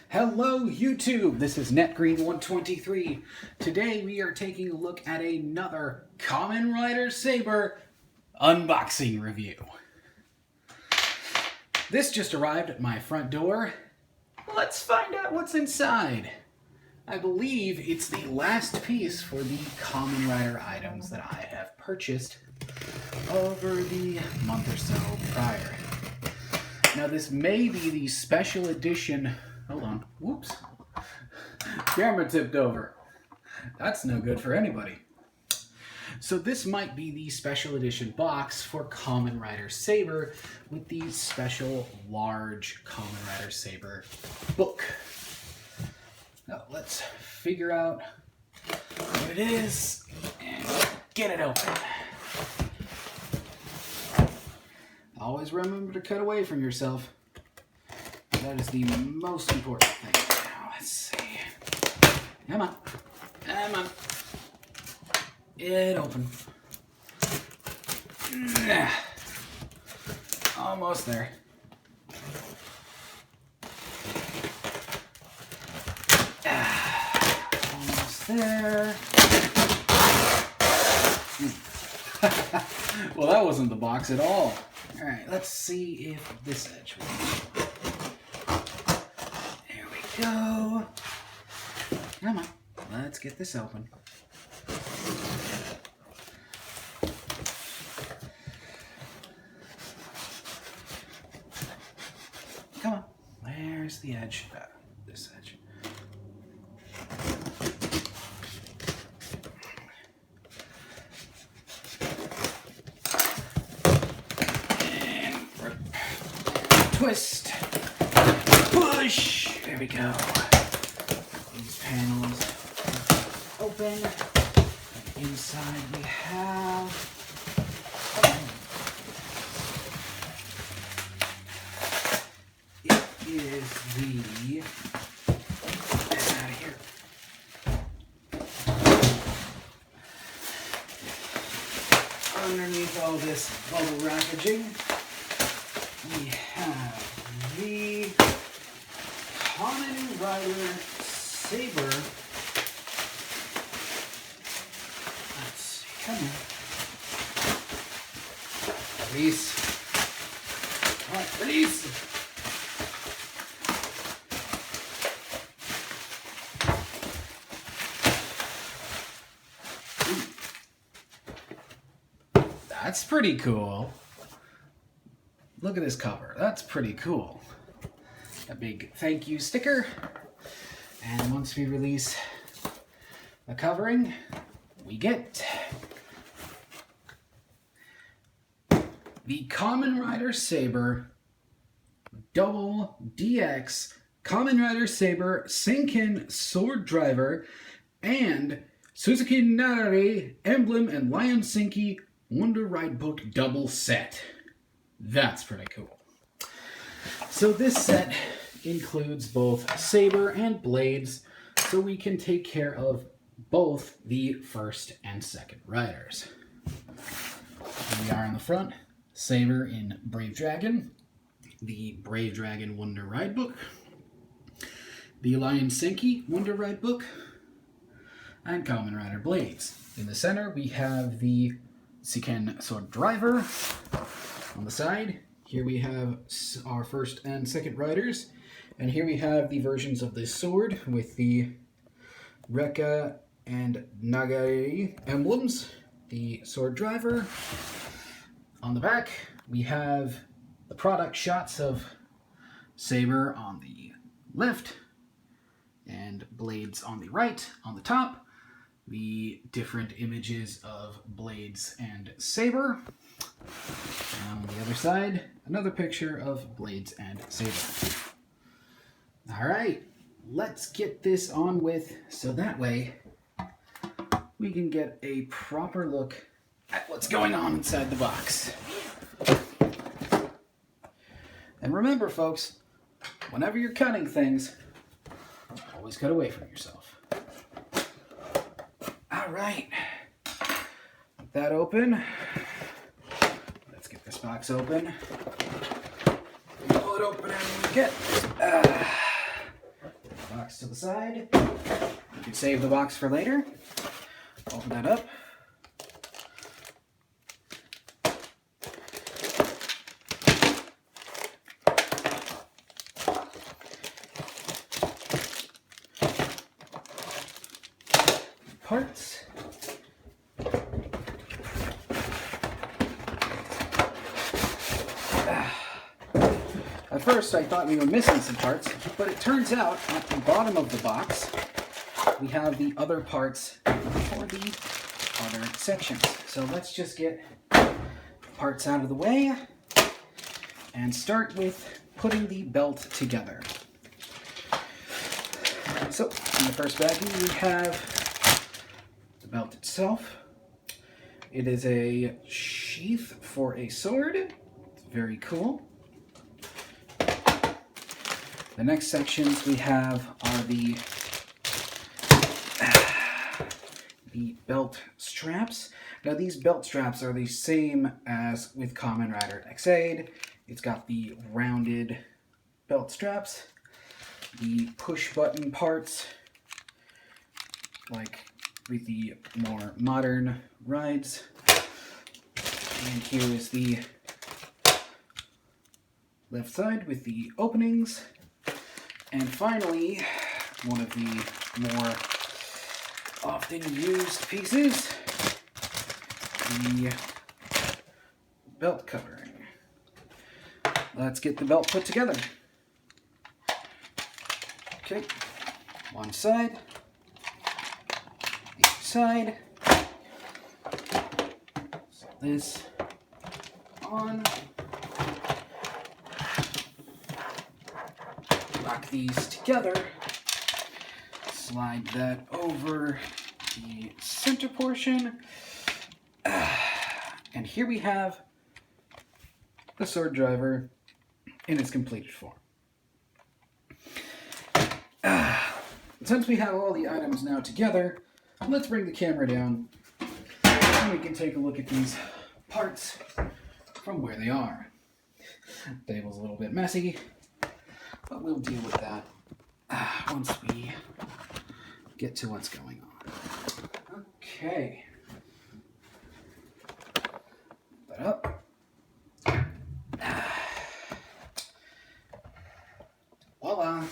Hello YouTube, this is NetGreen123. Today we are taking a look at another Kamen Rider Saber unboxing review. This just arrived at my front door. Let's find out what's inside. I believe it's the last piece for the Kamen Rider items that I have purchased over the month or so prior. Now this may be the special edition. Hold on. Whoops. Camera tipped over. That's no good for anybody. So this might be the special edition box for Kamen Rider Saber with the special large Kamen Rider Saber book. Now let's figure out what it is and get it open. Always remember to cut away from yourself. That is the most important thing. Now, let's see. Come on. Come on. It open. Almost there. Almost there. Well, that wasn't the box at all. Alright, let's see if this edge works. Go. Come on. Let's get this open. Come on. Where's the edge? This edge. And twist. Push. There we go. These panels open. Inside we have it is the get out of here. Underneath all this bubble packaging, we have the Kamen Rider Saber. Let's see, come on. Release. All right, release. Ooh. That's pretty cool. Look at this cover. That's pretty cool. A big thank you sticker, and once we release the covering, we get the Kamen Rider Saber Double DX Kamen Rider Saber Seiken Swordriver and Suzuki Nagade Emblem and Lion Senki Wonder Ride Book double set. That's pretty cool. So this set includes both Saber and Bladz, so we can take care of both the first and second riders. Here we are on the front, Saber in Brave Dragon, the Brave Dragon Wonder Ride Book, the Lion Senki Wonder Ride Book, and Kamen Rider Bladz. In the center we have the Seiken Swordriver. On the side, here we have our first and second riders, and here we have the versions of this sword with the Rekka and Nagade Emblems, the Swordriver. On the back, we have the product shots of Saber on the left and Bladz on the right. On the top, the different images of Bladz and Saber. And on the other side, another picture of Bladz and Saber. Alright, let's get this on with, so that way we can get a proper look at what's going on inside the box. And remember folks, whenever you're cutting things, always cut away from yourself. Alright, get that open. Let's get this box open. Pull it open and get box to the side. You can save the box for later. Open that up. Parts. At first I thought we were missing some parts, but it turns out at the bottom of the box we have the other parts for the other sections. So let's just get parts out of the way and start with putting the belt together. So in the first baggie we have the belt itself. It is a sheath for a sword. It's very cool. The next sections we have are the belt straps. Now these belt straps are the same as with Kamen Rider X8. It's got the rounded belt straps, the push button parts, like with the more modern rides. And here is the left side with the openings. And finally, one of the more often used pieces, the belt covering. Let's get the belt put together. Okay, one side, the other side. So this on. Lock these together, slide that over the center portion, and here we have the Swordriver in its completed form. Since we have all the items now together, let's bring the camera down and we can take a look at these parts from where they are. The table's a little bit messy, but we'll deal with that once we get to what's going on. Okay. Put that up. Voila.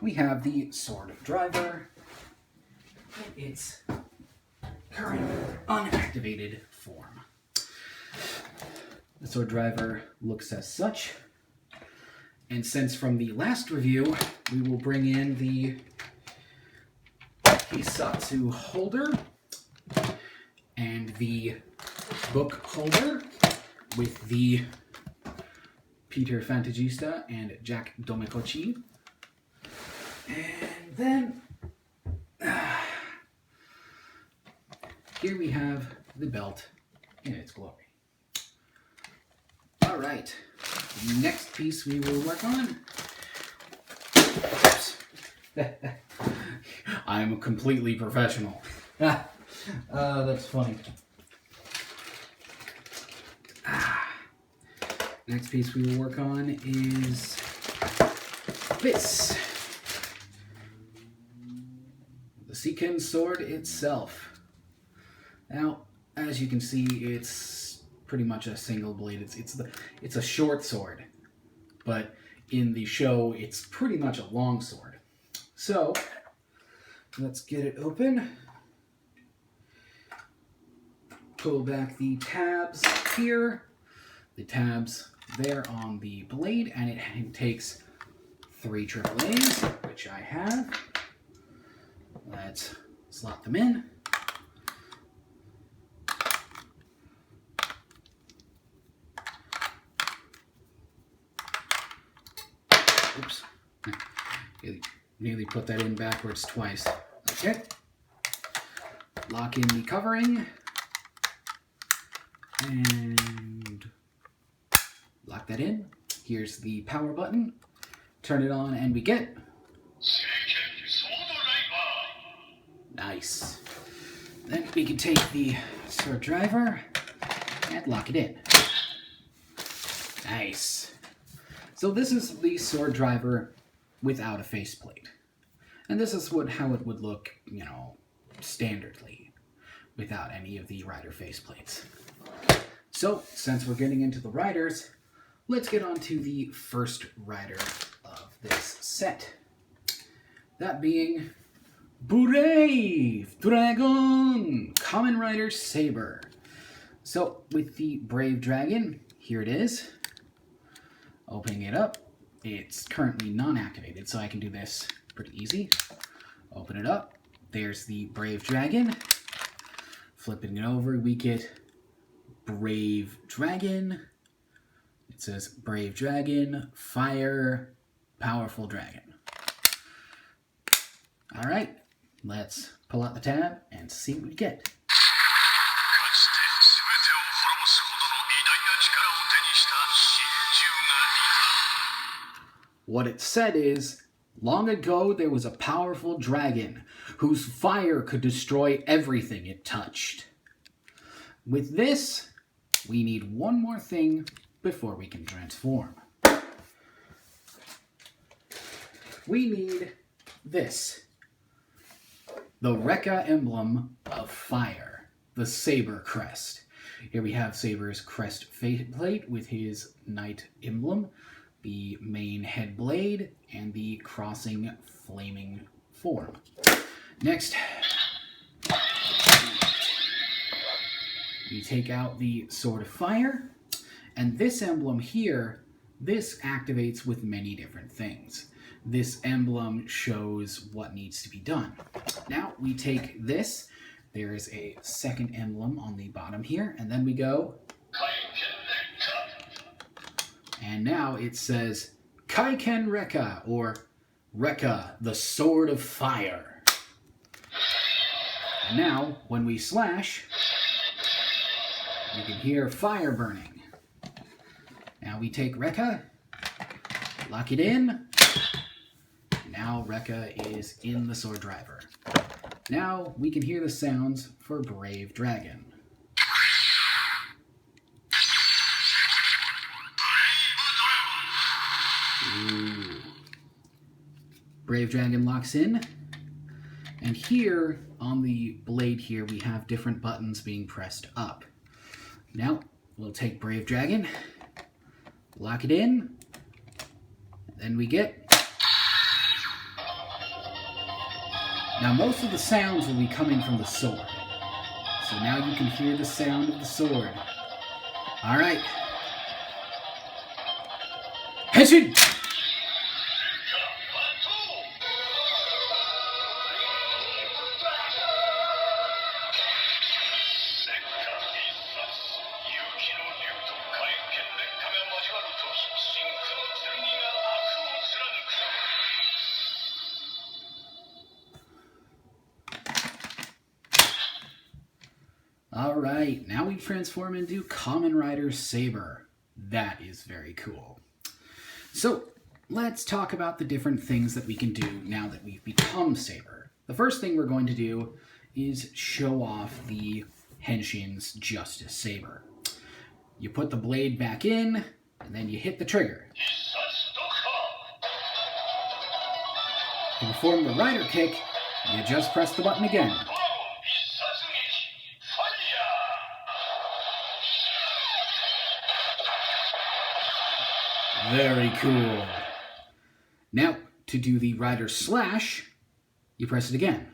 We have the Swordriver in its current unactivated form. The Swordriver looks as such. And since from the last review, we will bring in the Hisatsu holder and the book holder with the Peter Fantagista and Jack Domikochi. And then here we have the belt in its glory. All right. The next piece we will work on. I'm completely professional. That's funny. Next piece we will work on is this. The Seiken sword itself. Now, as you can see, it's pretty much a single blade. It's a short sword, but in the show, it's pretty much a long sword. So, let's get it open. Pull back the tabs here. The tabs there on the blade, and it takes 3 AAAs, which I have. Let's slot them in. Oops. Nearly put that in backwards twice. Okay. Lock in the covering. And lock that in. Here's the power button. Turn it on and we get... Nice. Then we can take the Swordriver and lock it in. Nice. So this is the Swordriver without a faceplate. And this is how it would look, standardly, without any of the rider faceplates. So, since we're getting into the riders, let's get on to the first rider of this set. That being Brave Dragon, Kamen Rider Saber. So, with the Brave Dragon, here it is. Opening it up, it's currently non-activated, so I can do this pretty easy. Open it up, there's the Brave Dragon. Flipping it over, we get Brave Dragon. It says Brave Dragon, Fire, Powerful Dragon. Alright, let's pull out the tab and see what we get. What it said is, long ago there was a powerful dragon whose fire could destroy everything it touched. With this, we need one more thing before we can transform. We need this. The Rekka Emblem of Fire, the Saber crest. Here we have Saber's crest faceplate with his knight emblem, the main head blade, and the crossing flaming form. Next, we take out the Sword of Fire, and this emblem here, this activates with many different things. This emblem shows what needs to be done. Now we take this, there is a second emblem on the bottom here, and then we go, and now it says Seiken Rekka, or Rekka, the Sword of Fire. And now, when we slash, you can hear fire burning. Now we take Rekka, lock it in. Now Rekka is in the Swordriver. Now we can hear the sounds for Brave Dragon. Ooh. Brave Dragon locks in. And here, on the blade here, we have different buttons being pressed up. Now, we'll take Brave Dragon, lock it in, and then we get... Now, most of the sounds will be coming from the sword. So now you can hear the sound of the sword. Alright. Henshin! Alright, now we transform into Kamen Rider Saber. That is very cool. So, let's talk about the different things that we can do now that we've become Saber. The first thing we're going to do is show off the Henshin's Justice Saber. You put the blade back in, and then you hit the trigger. To perform the rider kick, you just press the button again. Very cool. Now, to do the rider slash, you press it again.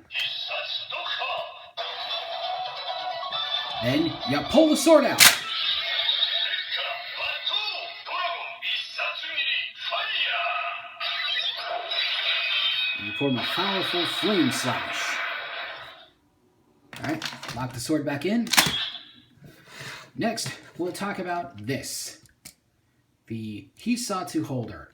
Then, you pull the sword out. And you form a powerful flame slash. Alright, lock the sword back in. Next, we'll talk about this. The Hisatsu holder.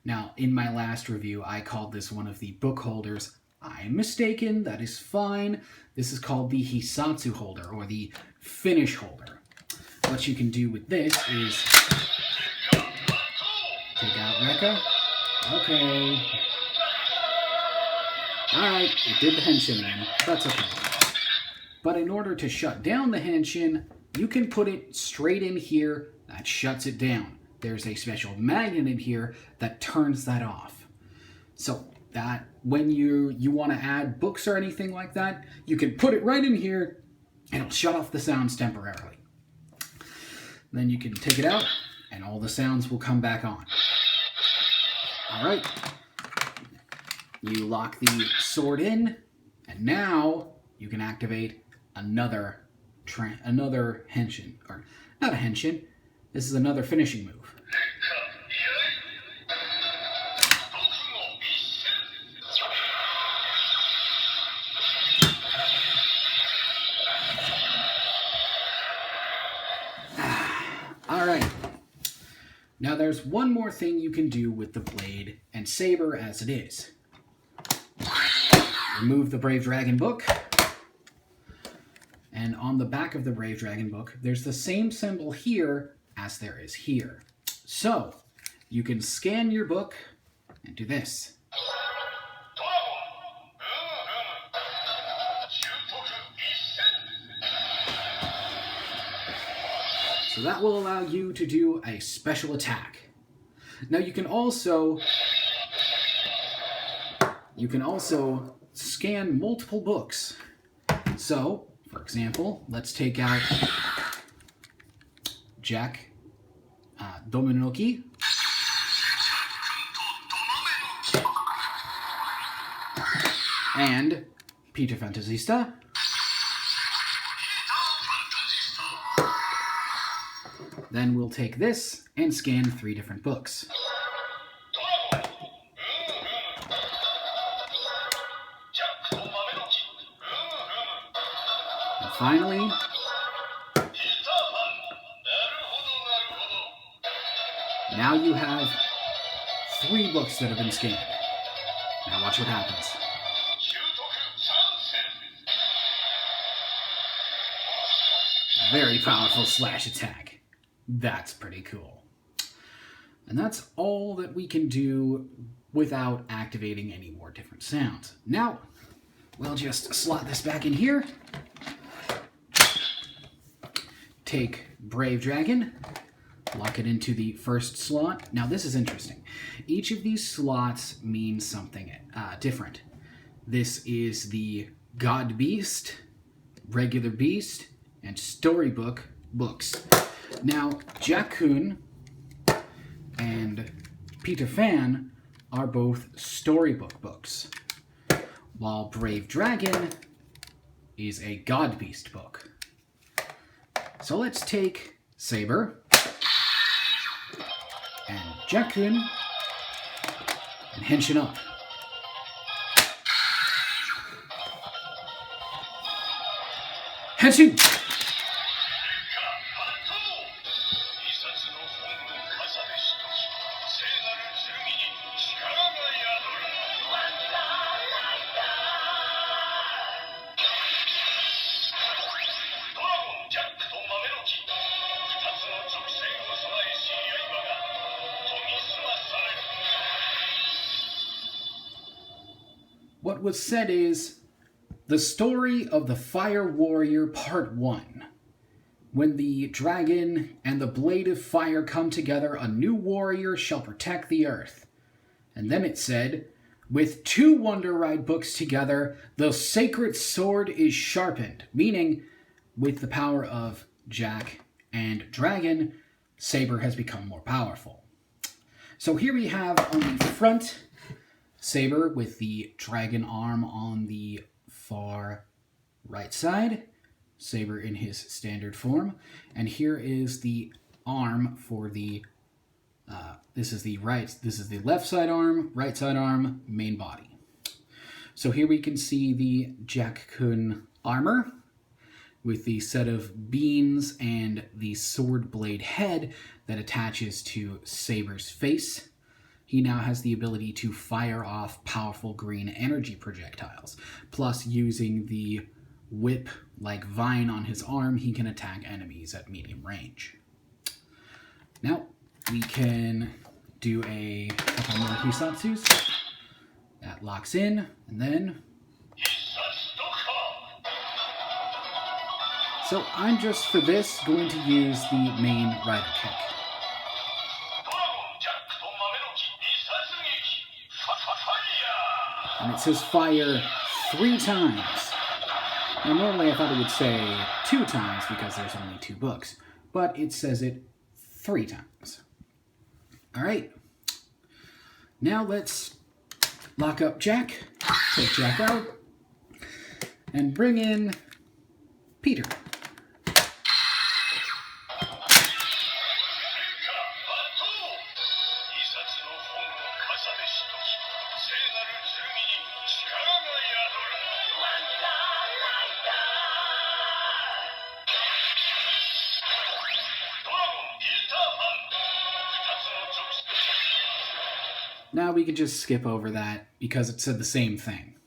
Now, in my last review, I called this one of the book holders. I'm mistaken, that is fine. This is called the Hisatsu holder, or the finish holder. What you can do with this is take out Rekka. Okay. Alright, it did the Henshin in. That's okay. But in order to shut down the Henshin, you can put it straight in here. That shuts it down. There's a special magnet in here that turns that off. So that when you want to add books or anything like that, you can put it right in here and it'll shut off the sounds temporarily. Then you can take it out and all the sounds will come back on. All right. You lock the sword in and now you can activate another Henshin, or not a Henshin. This is another finishing move. Alright, now there's one more thing you can do with the blade and saber as it is. Remove the Brave Dragon book, and on the back of the Brave Dragon book, there's the same symbol here as there is here. So, you can scan your book and do this. So that will allow you to do a special attack. Now you can also scan multiple books. So, for example, let's take out Jack Dominoki. And Peter Fantasista. Then we'll take this and scan 3 different books. And finally, now you have 3 books that have been scanned. Now watch what happens. Very powerful slash attack. That's pretty cool. And that's all that we can do without activating any more different sounds. Now, we'll just slot this back in here. Take Brave Dragon, lock it into the first slot. Now this is interesting. Each of these slots means something different. This is the God Beast, Regular Beast, and Storybook books. Now, Jack-kun and Peter Fan are both storybook books, while Brave Dragon is a God Beast book. So let's take Saber and Jack-kun and Henshin up. Henshin! What was said is, the story of the Fire Warrior Part 1. When the dragon and the blade of fire come together, a new warrior shall protect the earth. And then it said, with 2 Wonder Ride books together, the sacred sword is sharpened. Meaning, with the power of Jack and Dragon, Saber has become more powerful. So here we have on the front, Saber with the dragon arm on the far right side. Saber in his standard form. And here is the arm for the, this is the left side arm, right side arm, main body. So here we can see the Jack-kun armor with the set of beams and the sword blade head that attaches to Saber's face. He now has the ability to fire off powerful green energy projectiles. Plus, using the whip-like vine on his arm, he can attack enemies at medium range. Now, we can do a couple more Hisatsus. That locks in, and then... So I'm just, for this, going to use the main rider kick. And it says fire 3 times. Now normally I thought it would say 2 times because there's only 2 books, but it says it 3 times. Alright, now let's lock up Jack, take Jack out, and bring in Peter. Now we can just skip over that because it said the same thing.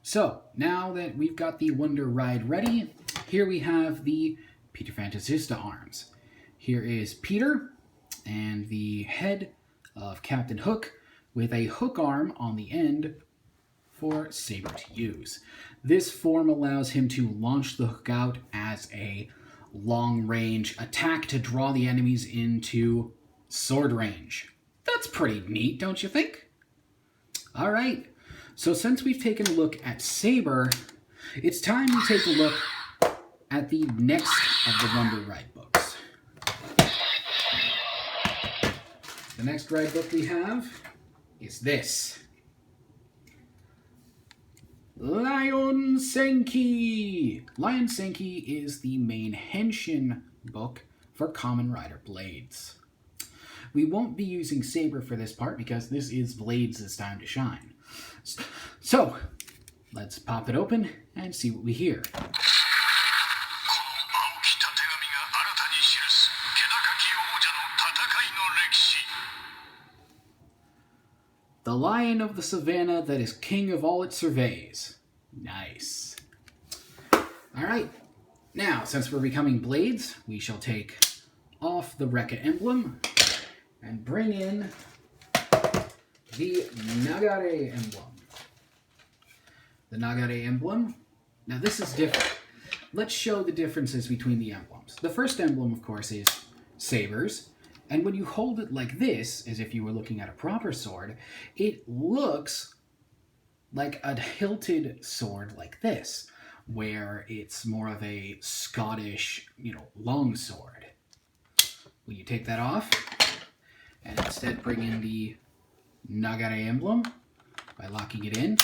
So, now that we've got the Wonder Ride ready, here we have the Peter Fantasista arms. Here is Peter and the head of Captain Hook with a hook arm on the end for Saber to use. This form allows him to launch the hook out as a long-range attack to draw the enemies into sword range. That's pretty neat, don't you think? All right, so since we've taken a look at Saber, it's time we take a look at the next of the Wonder Ride books. The next ride book we have is this. Lion Senki! Lion Senki is the main Henshin book for Kamen Rider Bladz. We won't be using Saber for this part because this is Bladz' time to shine. So, let's pop it open and see what we hear. The lion of the savannah that is king of all it surveys. Nice. Alright, now since we're becoming Bladz, we shall take off the Rekka emblem and bring in the Nagade Emblem. The Nagade Emblem. Now this is different. Let's show the differences between the emblems. The first emblem, of course, is Saber's. And when you hold it like this, as if you were looking at a proper sword, it looks like a hilted sword like this, where it's more of a Scottish, long sword. When you take that off, and instead bring in the Nagare emblem by locking it in.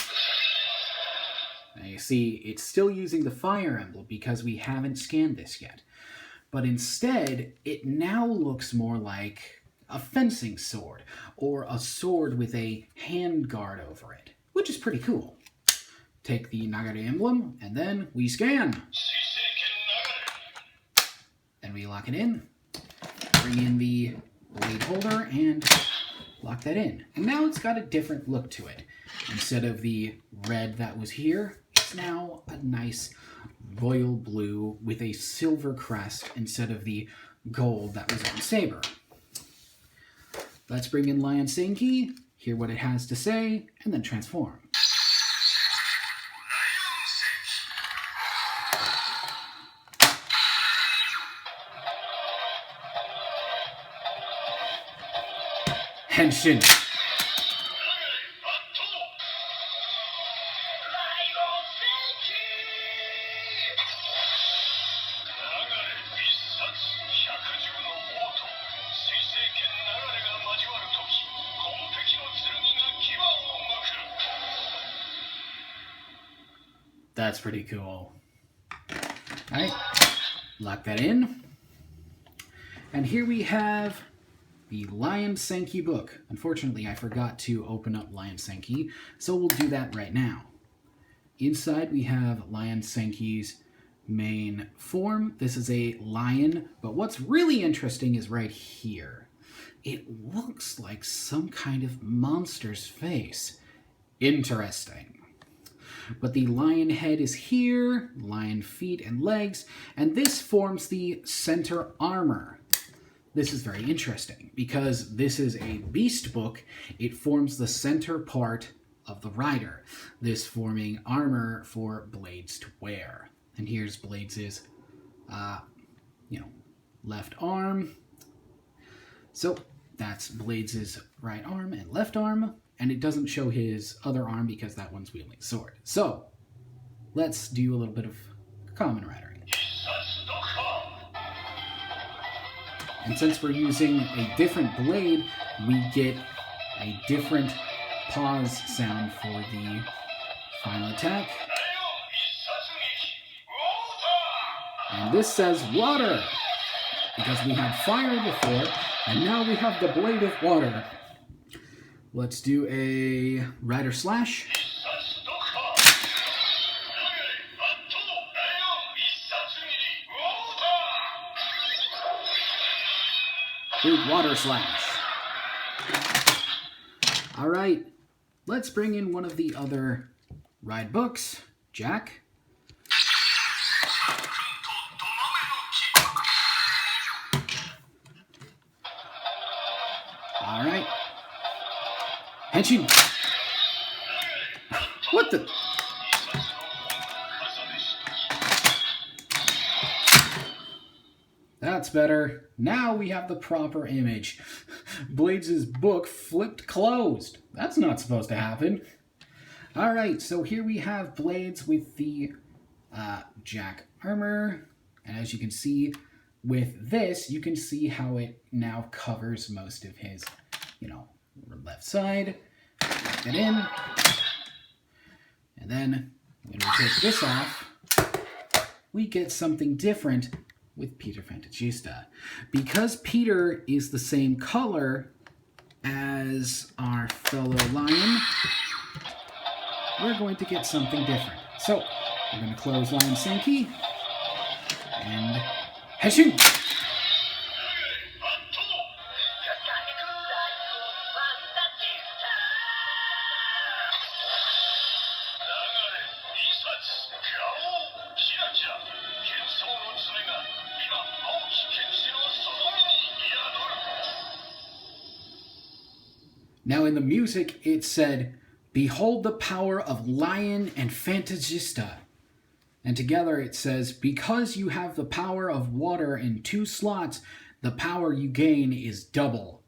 Now you see, it's still using the fire emblem because we haven't scanned this yet. But instead, it now looks more like a fencing sword, or a sword with a hand guard over it, which is pretty cool. Take the Nagade emblem, and then we scan. Then we lock it in, bring in the blade holder, and lock that in. And now it's got a different look to it. Instead of the red that was here, it's now a nice royal blue with a silver crest instead of the gold that was on Saber. Let's bring in Lion Senki, hear what it has to say, and then transform. Henshin. That's pretty cool. Alright, lock that in. And here we have the Lion Senki book. Unfortunately, I forgot to open up Lion Senki, so we'll do that right now. Inside we have Lion Senki's main form. This is a lion, but what's really interesting is right here. It looks like some kind of monster's face. Interesting. But the lion head is here, lion feet and legs, and this forms the center armor. This is very interesting because this is a beast book. It forms the center part of the rider, this forming armor for Bladz to wear. And here's Bladz' left arm. So that's Bladz' right arm and left arm. and it doesn't show his other arm because that one's wielding a sword. So, let's do a little bit of Kamen Ridering. And since we're using a different blade, we get a different pause sound for the final attack. And this says water, because we had fire before, and now we have the blade of water. Let's do a Rider Slash. Big Water Slash. Alright, let's bring in one of the other ride books. Jack. Alright. Henshin. What the? That's better. Now we have the proper image. Bladz' book flipped closed. That's not supposed to happen. Alright, so here we have Bladz with the Jack armor. And as you can see, with this, you can see how it now covers most of his, left side. Put it in. And then, when we take this off, we get something different with Peter Fantagista. Because Peter is the same color as our fellow lion, we're going to get something different. So, we're going to close Lion Senki, and Henshin! Now in the music, it said, "Behold the power of Lion and Fantagista." And together it says, "Because you have the power of water in 2 slots, the power you gain is double."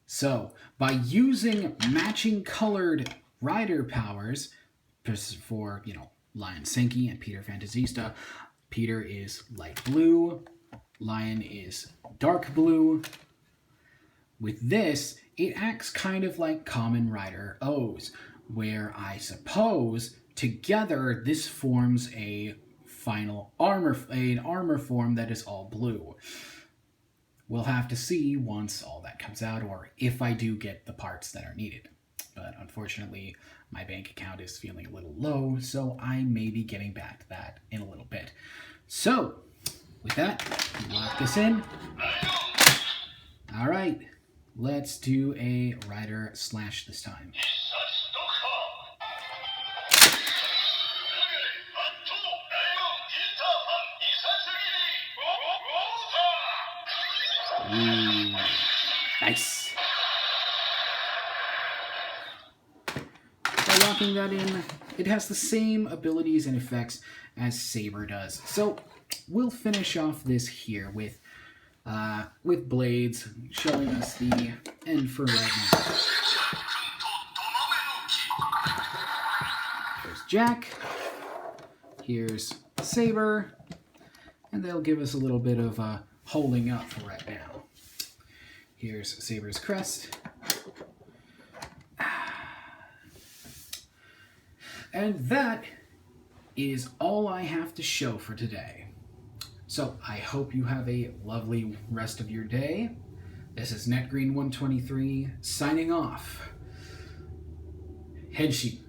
So, by using matching colored rider powers for, Lion Senki and Peter Fantagista, Peter is light blue, Lion is dark blue. With this, it acts kind of like Kamen Rider O's, where I suppose together this forms a final armor form that is all blue. We'll have to see once all that comes out, or if I do get the parts that are needed. But unfortunately, my bank account is feeling a little low, so I may be getting back to that in a little bit. So, with that, lock this in. Alright. Let's do a Rider Slash this time. Ooh, nice. By locking that in, it has the same abilities and effects as Saber does. So we'll finish off this here with Bladz showing us the end for right now. There's Jack. Here's Saber. And they'll give us a little bit of holding up for right now. Here's Saber's crest. And that is all I have to show for today. So, I hope you have a lovely rest of your day. This is NetGreen123 signing off. Henshin.